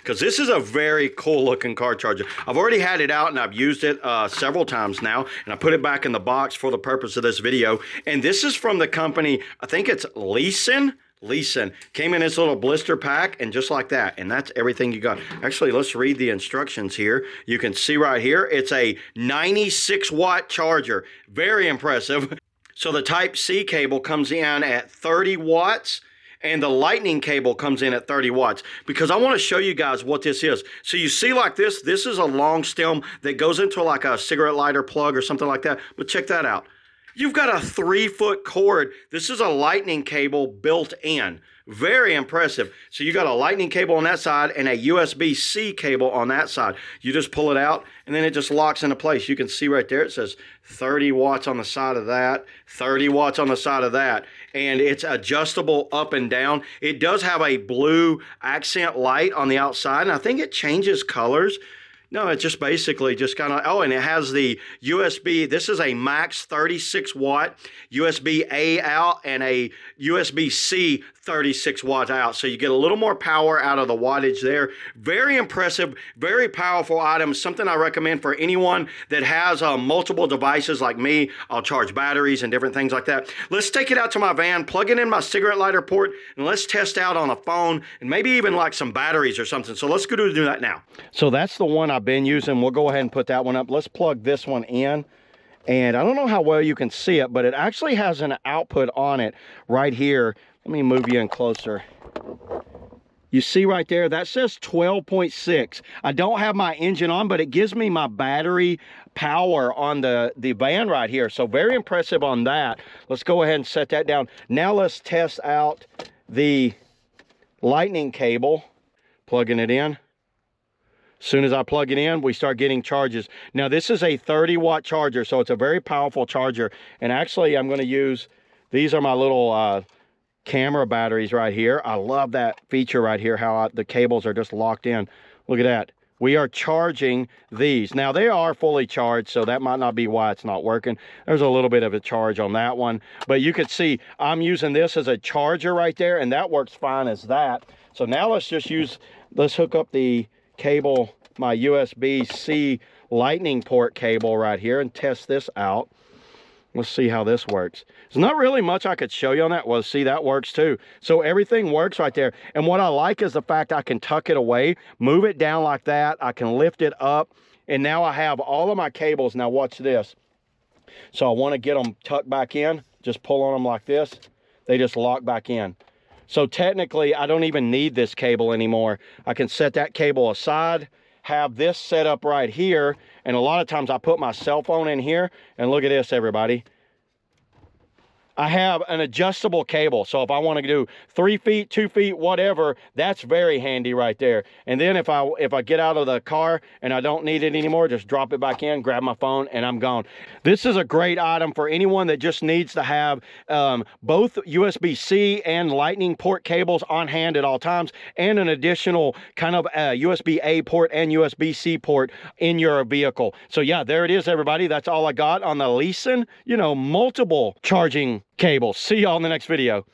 because this is a very cool looking car charger. I've already had it out and I've used it several times now, and I put it back in the box for the purpose of this video. And this is from the company, I think it's LISEN. Came in this little blister pack, and just like that, and that's everything you got. Actually, let's read the instructions here. You can see right here, it's a 96 watt charger. Very impressive. So the Type-C cable comes in at 30 watts, and the lightning cable comes in at 30 watts, because I want to show you guys what this is. So you see like this is a long stem that goes into like a cigarette lighter plug or something like that. But check that out. You've got a 3-foot cord. This is a lightning cable built in. Very impressive. So you got a lightning cable on that side and a USB-C cable on that side. You just pull it out and then it just locks into place. You can see right there, it says 30 watts on the side of that, 30 watts on the side of that. And it's adjustable up and down. It does have a blue accent light on the outside, and I think it changes colors. No, it's just basically just kind of, oh, and it has the USB. This is a max 36 watt USB-A out and a USB-C 36 watt out. So you get a little more power out of the wattage there. Very impressive, very powerful item. Something I recommend for anyone that has multiple devices like me. I'll charge batteries and different things like that. Let's take it out to my van, plug it in my cigarette lighter port, and let's test out on a phone and maybe even like some batteries or something. So let's go do that now. So that's the one I've been using. We'll go ahead and put that one up. Let's plug this one in. And I don't know how well you can see it, but it actually has an output on it right here. Let me move you in closer. You see right there, that says 12.6. I don't have my engine on, but it gives me my battery power on the van right here. So very impressive on that. Let's go ahead and set that down. Now let's test out the lightning cable. Plugging it in. As soon as I plug it in, we start getting charges. Now this is a 30 watt charger, so it's a very powerful charger. And actually I'm gonna use, these are my little camera batteries right here. I love that feature right here, how the cables are just locked in. Look at that. We are charging these. Now they are fully charged, so that might not be why it's not working. There's a little bit of a charge on that one, but you can see I'm using this as a charger right there, and that works fine as that. So now let's hook up the cable, my USB-C lightning port cable right here, and test this out. Let's see how this works. There's not really much I could show you on that. Well, see, that works too. So everything works right there. And what I like is the fact I can tuck it away, move it down like that. I can lift it up. And now I have all of my cables. Now watch this. So I want to get them tucked back in. Just pull on them like this. They just lock back in. So technically, I don't even need this cable anymore. I can set that cable aside, have this set up right here, and a lot of times I put my cell phone in here, and look at this, everybody. I have an adjustable cable, so if I want to do 3 feet, 2 feet, whatever, that's very handy right there. And then if I get out of the car and I don't need it anymore, just drop it back in, grab my phone, and I'm gone. This is a great item for anyone that just needs to have both USB-C and lightning port cables on hand at all times, and an additional kind of USB-A port and USB-C port in your vehicle. So yeah, there it is, everybody. That's all I got on the LISEN, multiple charging cables. See y'all in the next video.